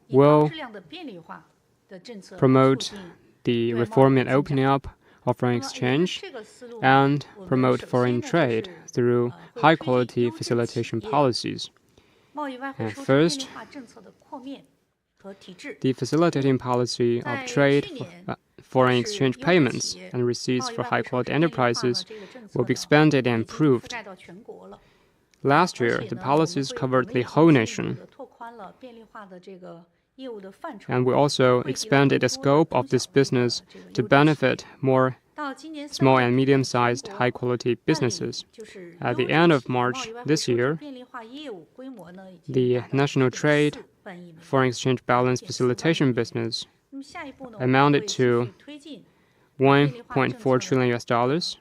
以高 will 质量的便利化的政策来 promote 促进 the reform and opening up of foreign 那么沿着 exchange 这个思路呢， and 我们 promote 首先 foreign 呢就 trade 是 through 会 high 推进 quality 优质企 facilitation 业 policies. 贸易外汇 And 收支便 first, 利化政策的扩面和提质。 The facilitating policy of 在 trade 去年 foreign 就是 exchange 优质 payments 企业 and receipts 贸易 for 外 high 汇收 quality 支便利化呢 enterprises 这个政策 will be 呢 expanded and 已经覆 improved. 盖到全国了。 Last 而 year, 且 the 呢，我们 policies 会 covered 我们 the 已 whole 经进一 nation, 步地拓宽了便利化的这个业务的范畴， and we also 惠及了 expanded 更 the 多的 scope 中 of this 小微的 business 这个 to 优质企业 benefit more 到今年3 small 月 and 底 medium-sized 全国 high-quality 办理 businesses. 就是 At the 优质 end of 企业贸 March 易外汇 this 收支 year, 便利化业务规模呢已经 the 达到 national trade 1.4万亿美元。 foreign exchange balance 1.4万亿 facilitation 美元 business 那么下一步呢，我们会 amounted 继续 to 推进便利化政策 $1.4 的 trillion US,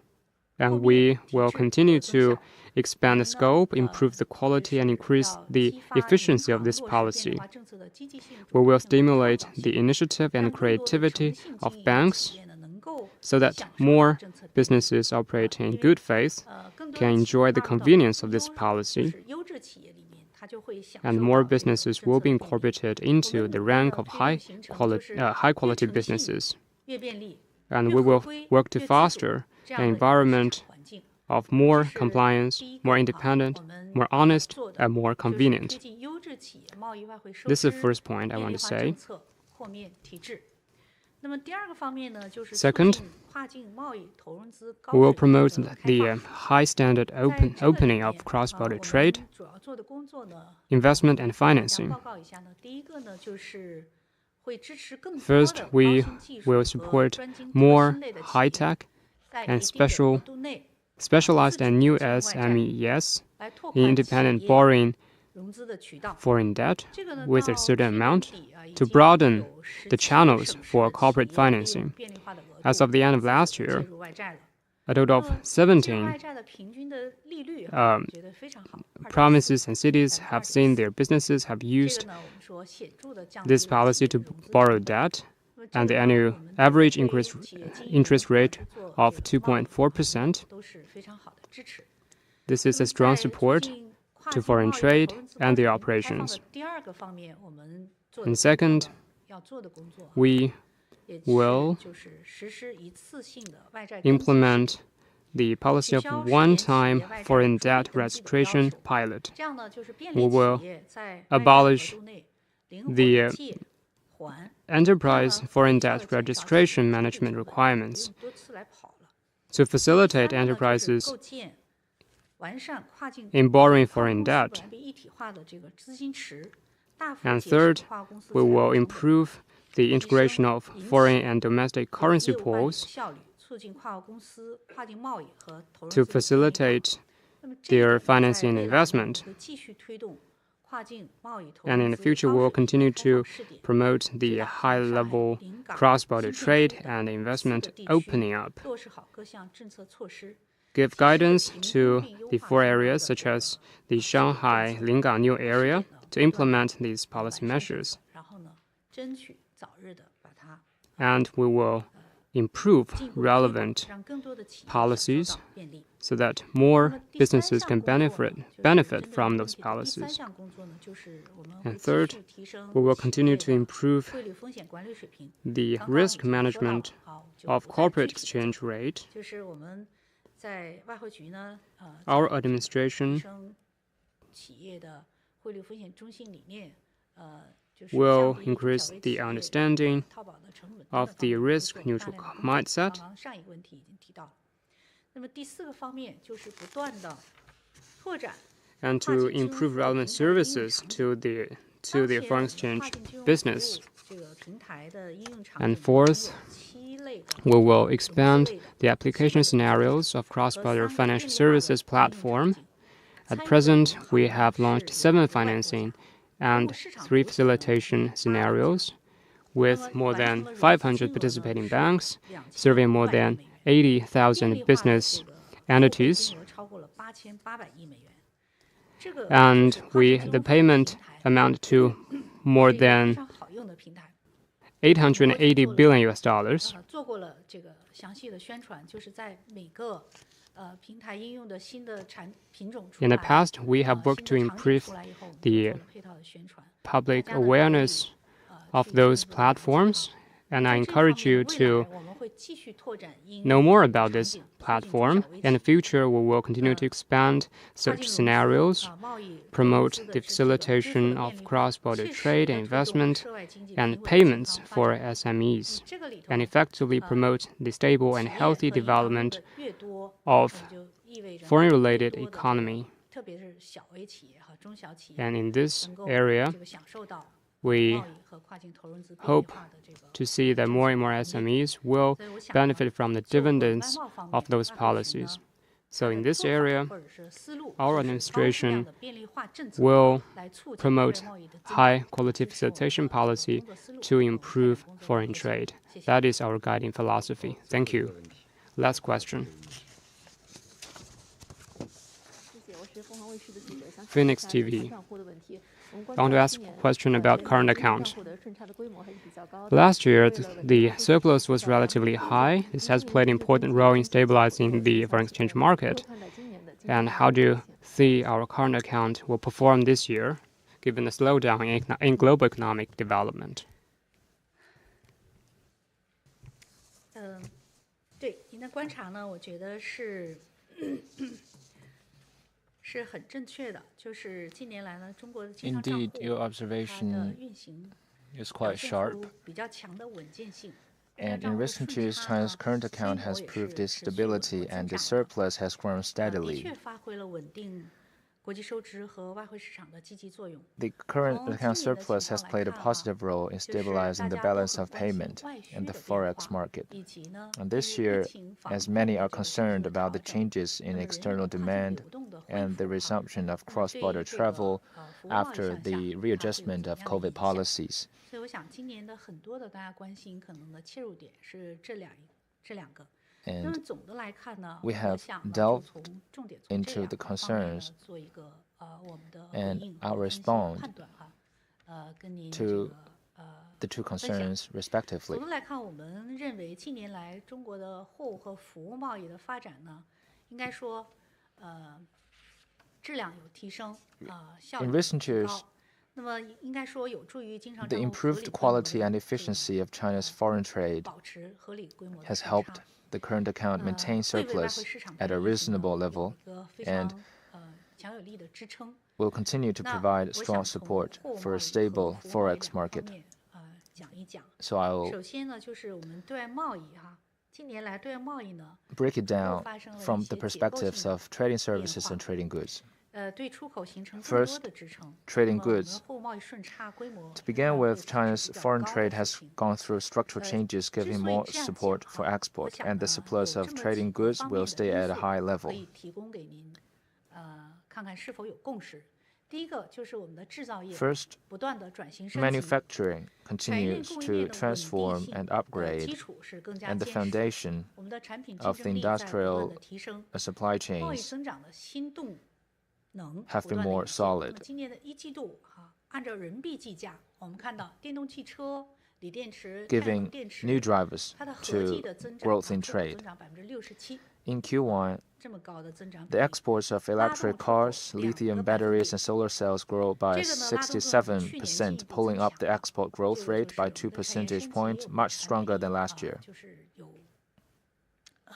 后 and 面 we 提 will 质 continue 和增 to 效。 expand the 我们呢 scope, improve the 就 quality, and 是 increase 要 the 激发银 efficiency of 行 this 落实便利 policy. 化政策的积极性、 We will 主动性和 stimulate 创造 the 性， initiative 让 and 更多的 creativity 诚信 of 经营的 banks 企业呢能够 so that 享受 more 政策便利。 businesses operating in good faith 更多 can 的企 enjoy 业 the 纳入到 convenience of this 就 policy, 是优质企业里面，它就会享 and 受 more 到这个 businesses 政 will 策 be 的便利。 incorporated 我 into 们 the 努力 rank 地 of 推动形成就是 high quality 越诚信 businesses, 越便利 and 越 we 合 will 规 work to 越自主 foster 这 an 样的一个市 environment 场环境。 of 这 more 是 compliance, 第一 more 个 independent, 我们 more 要 honest, 做的 and more 就是推 convenient. 进优质企业贸易外汇收 This is the 支 first point I 便 want 利 to 化 say. 政策扩面提质。那么第二个方面呢，就是促 Second, 进跨境贸易投融资高 We will 水平 promote 的开 the 放。 high standard 在这个里 opening 面 of cross-border 我 trade, 们主要做的工作呢， investment 跟 and 大家 financing. 报告一下呢。第一个呢，就是会支持更多 First, 的高 we 新技术 will 和 support 专精特 more 新类的企 high 业， tech 在 and 一定的 special 额度内 specialized and new 自主地境外债 SMEs 来拓 in 宽企 independent 业 borrowing 融资的渠道。 foreign debt 这个呢， with 到 a certain 去年 amount 底啊，已 to 经 broaden 有 the 17 channels 省市 for 的企 corporate 业利用 financing. 便利化的额 As 度 of the end of 自主 last 地 year, 介入外债了。 a total of 这个 17外债的平均的利率啊，我觉得非常好。2.4 provinces and cities have seen their businesses have 这 used 个呢，我们说显著地降低 this 了企 policy 业 to 融资 borrow 成本。 debt, 那么这 and 个 the 呢， annual 我们 average 对于 increase 企业经营 interest 和 rate 做 of 这个贸易 2.4%. 都是非常好的支持。 This 那 is 么 a strong 在促 support 进跨 to 境 foreign 贸易和 trade 投融资 and 高 the 水平开放 operations. 的第二个方面，我们做的 And second, 要做的工作， we 也 will 就是实施一次性的外债登记制 implement the policy of one-time foreign debt registration pilot. 这样呢，就是便 We 利 will 企业在 abolish 外债额度内灵活 the 地借还。 enterprise 这样呢 foreign 有效 debt 地减少企业 registration 的 management 成本 requirements 不用多次来跑了。 to 第 facilitate 三个呢，就是 enterprises 构建完善跨境 in borrowing 跨国 foreign 公司 debt. 本来被一体化的这个资金池，大幅 And 节省 third, 跨国公司 we 财务 will 成本 improve the integration of foreign and domestic currency 业务办理 pools 效率，促进跨国公司跨境贸易和投融 to 资的便利化。 facilitate 那么这一 their 点呢，在 financing and 未来呢，我们 investment. 会继续推动跨境贸易投 And 融 in the 资 future, 高 we will 水平 continue 的开放 to 试点， promote 指 the 导 high-level 上海临港 cross-border 新片 trade 区的 and 4 investment 个地区 opening up. 落实好各项政策措施， Give 及时地 guidance 评 to 估并优 the 化 four 相关 areas 的 such 这个 as the Shanghai Lingang New Area to implement these policy 完善政 measures. 策，然后呢，争取早日的把它 And we will improve 进一步推广， relevant 让更多的企业享受 policies 到便利。 so that 那 more 么第三 businesses 项 can 工作呢， benefit 就是 benefit 针对 from 问 those 题的第三 policies. 项工作呢，就是我们会 And 继 third, 续提升 we will 企 continue 业 to 的 improve 汇率风险管理水平。 the 刚刚 risk 已经说到了 management 好，就 of 不再 corporate 具体地讲 exchange rate 就是我们在外汇局呢，Our administration 提升企业的汇率风险中性理念，will increase the understanding of the risk-neutral mindset. 刚刚上一个问题已经提到了。那么第四个方面就是不断的拓展 and to improve relevant services to the foreign exchange business. And fourth, we will expand the application scenarios of cross-border financial services platform. At present, we have launched 7 financing and 3 facilitation scenarios with more than 500 participating banks, serving more than 80,000 business entities. And the payment amount to more than $880 billion. 做过了这个详细的宣传，就是在每个平台应用的新的品种出来 In the past, we have worked to improve the public awareness of those platforms, and I encourage you to know more about this platform. In the future, we will continue to expand such scenarios, promote the facilitation of cross-border trade and investment, and payments for SMEs, and effectively promote the stable and healthy development of foreign-related economy. And in this area, we hope to see that more and more SMEs will benefit from the dividends of those policies. So in this area, our administration will promote high-quality facilitation policy to improve foreign trade. That is our guiding philosophy. Thank you. Last question. Phoenix TV. I want to ask a question about current account. Last year, the surplus was relatively high. This has played an important role in stabilizing the foreign exchange market. And how do you see our current account will perform this year, given the slowdown in global economic development? 对，您的观察呢，我觉得是很正确的，就是近年来呢，中国的经常账户 Indeed, your observation 运行 is quite sharp. 比较强的稳健性。 And in recent years, China's current account has proved its stability and the surplus has grown 的 steadily. 确发挥了稳定国际收支和外汇市场的积极作用。 The current account surplus has played a positive role in stabilizing the balance of payment in the forex market. And this year, as many are concerned about the changes in external demand and the resumption of cross-border travel after the readjustment of COVID policies. 所以我想，今年的很多的大家关心可能的切入点是这两个。 那么 And 总的来看呢， we 我 have 想呢， delved 就从重点从 into 这两 the 个方面呢 concerns 做一个我们的回 and 应 I'll 和分析 respond 判断哈，跟您 to 这个 the two 分享。 concerns respectively. 总的来看，我们认为近年来中国的货物和服务贸易的发展呢，应该说质量有提升，效率 In 有 recent 提 years, 高。那么应该说有助于经常 the 账户合 improved 理规模 quality 的 and efficiency of China's foreign trade 保持合理规模的 has 顺 helped 畅。 the current account maintain 会为外汇 surplus 市场 at 的 a 运行呢 reasonable 有 level 一个非 and 常强有力的支撑。 will continue to 那 provide 我 strong 想从 support 货物 for 贸 a 易和 stable 服务贸易 forex 两方 market. 面讲一讲。 So I will 首先呢，就是我们对外贸易哈，近年来对外贸易呢， break it 逐步 down 发生了一 from 些 the 结构性 perspectives 的 of trading 变 services 化 and trading goods. 对出口形成更多 First, 的支撑。 trading 那么我们 goods. 货物贸易顺差规模 To begin 会 with, 保持 China's 比较 foreign 高的 trade 水 has 平。 gone through structural changes, 之 giving 所以 more 这样讲 support 哈 for 我 export, 想 and the 呢， surplus 有 of 这么 trading 几个 goods 方 will 面的 stay 因 at a 素 high 可 level. 以提供给您，看看是否有共识。第一个就是我们的制造业 First, 不断的转型升级， manufacturing 产业链 continues 供应 to 链的稳定 transform 性 and 基 upgrade, 础是更加 and the 坚实。 foundation 我们的产品竞 of the 争力在不断 industrial 的提升， supply 贸易 chains 增长的新动能 have 不 been 断的 more 涌现。那么 solid. 今年的一季度按照人民币计价，我们看到电动汽车、锂电池、太阳能 giving 电池 new drivers 它的合 to 计的增长 growth in 出口 trade. 增长67%， In Q1, 这么高的增长比 the 例。 exports of electric 拉动出口 cars, 2 lithium 个百分 batteries, 点。 and solar cells grow by 这个呢，拉动出了去年的经济 67%, pulling 增 up the 强。 export 这 growth 个 rate 就是 by 2我们的产业 percentage 升级， points, 我们 much 产 stronger 品 than last year. 就是有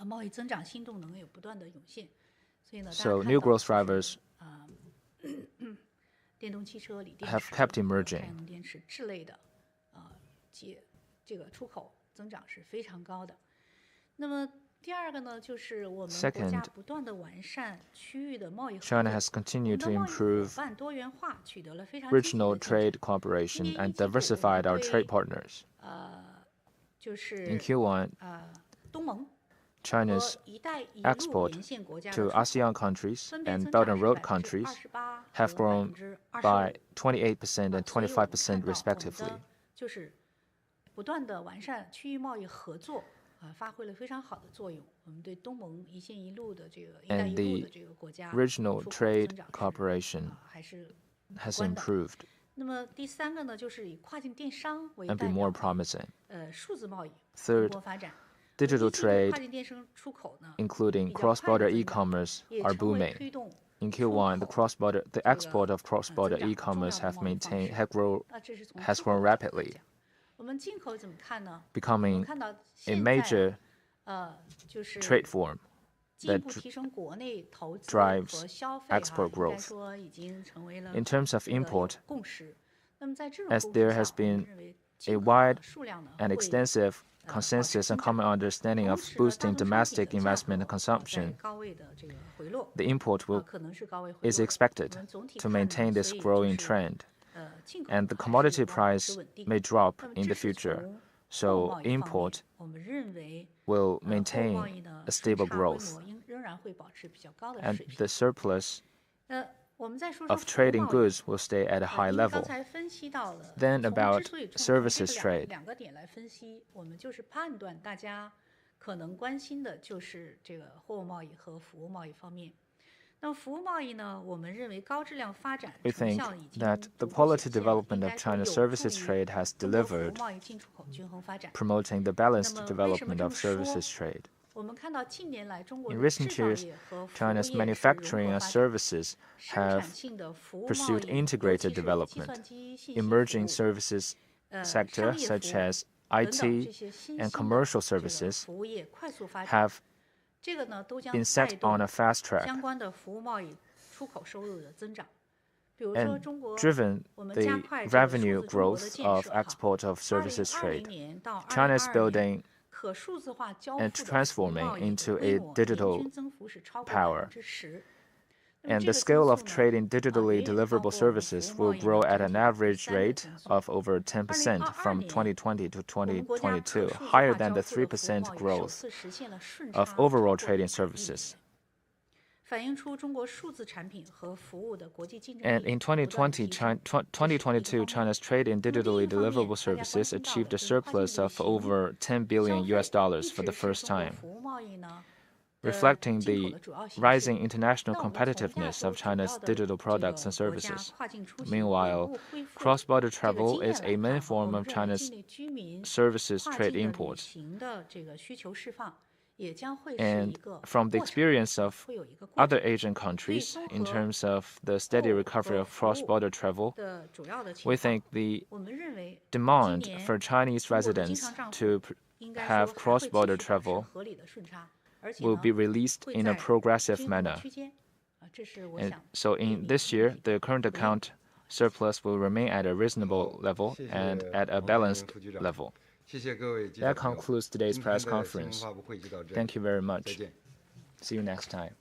贸易增长新动能有不断的涌现，所以呢， So new growth drivers 电动汽车、锂电 have 池、 kept 太 emerging. 阳能电池这类的这个出口增长是非常高的。那么第二个呢，就是我们国家 Second, 不断的完善区域的贸易合作。 China has continued to 我们的贸易 improve 伙伴多元化取得了非常积极的 regional 进展。 trade cooperation and diversified our trade partners. 就是 In Q1, 东盟 China's 和一带一路 export 沿线国家的 to 出口 ASEAN countries 分别 and 增 Belt 长 and 是 Road countries 28% have 和 grown 25%。 by 28% and 所以我们看 25% 到我们 respectively. 的就是不断的完善区域贸易合作，发挥了非常好的作用。我们对东盟一线一路的这个一带 And 一路 the 的这个国家 regional 出口 trade 增长是 cooperation 还是 has 可观的。 improved 那么第三个呢，就是以跨境电商为 and 代 be 表 more promising. 数字贸易 Third, 蓬勃发展。 digital 第一季度 trade, 跨境电商出口呢 including 比较快 cross-border 的增长， e-commerce, 也 are 成为 booming. 推动 In 出 Q1, 口 the export of cross-border 增长的重要 e-commerce 的贸易方式。 这是从 has 出口 grown 的角度来 rapidly, 讲。我们进口怎么看呢？我们 becoming 看到 a 现在 major 就是 trade form 进一 that 步提升国内投资 drives 和消费 export 应该 growth. 说已经成为了 In terms of 这个有 import, 共识。那么在这种 as 共 there 识 has 下，我们 been 认为 a 进口 wide 的数量呢 and 会 extensive 保持 consensus 增 and 长。 common understanding 同 of 时呢，大 boosting 宗商品 domestic 的价 investment 格 and 在 consumption, 高位的这个回落， the import 可能是高位回 is 落的。 expected 我们总体 to 看呢， maintain 所 this 以就 growing 是 trend, 进口 and the 还是 commodity 有望保 price 持稳定。 may drop 那么 in 这 the 是 future. 从货 So 贸易方面 import 我们认为 will 货贸易 maintain 呢 a 顺 stable 差规 growth, 模仍然会保持比较高的 and 水平。 the surplus 我们再说说 of 服务 trading 贸易。 goods will stay at a high 因为刚 level. 才分析到了， Then 从 about 之所以从这 services 个 trade. 两个点来分析，我们就是判断大家可能关心的就是这个货物贸易和服务贸易方面。那么服务贸易呢，我们认为高质量发展 We 成 think 效已经 that the 逐步 quality 显现， development 应 of 该说 China's 有 services 助于 trade has 中国服务 delivered, 贸易进出口均衡发展。 promoting the balanced 那么为什么 development 这么 of 说？ services trade. 我们看到近年来中国 In 的 recent 制造 years, 业和服务 China's 业是融 manufacturing 合 and 发展。 services 生 have 产性的服务贸 pursued 易，尤 integrated 其是计 development. 算机信息服 Emerging 务、 services 商 sector 业 such 服务 as 等等这 IT 些新 and 兴的 commercial 这个 services 服务业快速发展， have 这个呢都将 been 带 set 动 on a fast track 相关的服务贸易出口收入的增长。比如说 and 中国， driven 我们加 the 快这个数 revenue 字中国的 growth 建 of 设哈。 export of services 2020 trade. 年到 China is 2022年， building 可数字化交 and 付的服务 transforming 贸易 into 规 a 模 digital 年均增幅是超过 power. 10%。那么 And 这 the 个增 scale of 速呢， trading digitally 远远超 deliverable 过我们服 services 务贸 will 易 grow 呢 at 整 an 体 average 3%的 rate 增速。 of over 10% 2022 from 年， 2020 to 我们国家可 2022, 数字 higher 化 than 交 the 付的服务 3% 贸易首 growth 次实现了顺 of 差 overall 超过 trading 100亿美 services. 元，反映出中国数字产品和服务的国际竞争 And 力 in 不断 2020, 提升。 2022, China's trade in 那么第 digitally 一个方面， deliverable 大家关 services 心到 achieved 的 a 就是跨境 surplus 旅 of 行、 over 10消 billion 费 US dollars 一 for 直 the 是 first 中国 time, 服务贸易呢 reflecting 进口 the 的主要形 rising 式。 international 那我们从亚 competitiveness 洲 of 主 China's 要的 digital 这 products 个 and 国家 services. 跨境出行稳 Meanwhile, 步恢复 cross-border 这个 travel 经 is 验 a 来 main 看，我 form 们 of 认为 China's 境内居民 services 跨 trade 境的旅 import. 行的这个需求释放，也将会是 And 一个 from the 过程， experience of 会有一个过 other 程。 Asian countries, 综合 in terms of the steady 货 recovery 和 of 服务 cross-border travel, 的主要的情 we 况， think the 我们认为 demand 今年 for Chinese 中国的经 residents 常账户 to 应该 have 说还会继 cross-border 续保持 travel 合理的顺差，而且 will 呢 be released 会 in a 在 progressive 均衡的 manner. 区间。这是我 And 想 so 给 in 你 this 的 year, 问题 the current 回应。 account surplus will remain at a reasonable level 谢谢 and at a 王 balanced 副局长 level. 谢谢各位记者 That 朋友。 concludes today's 今天 press 的新闻 conference. 发布会就到这里， Thank you very 再 much. 见。 See you next time.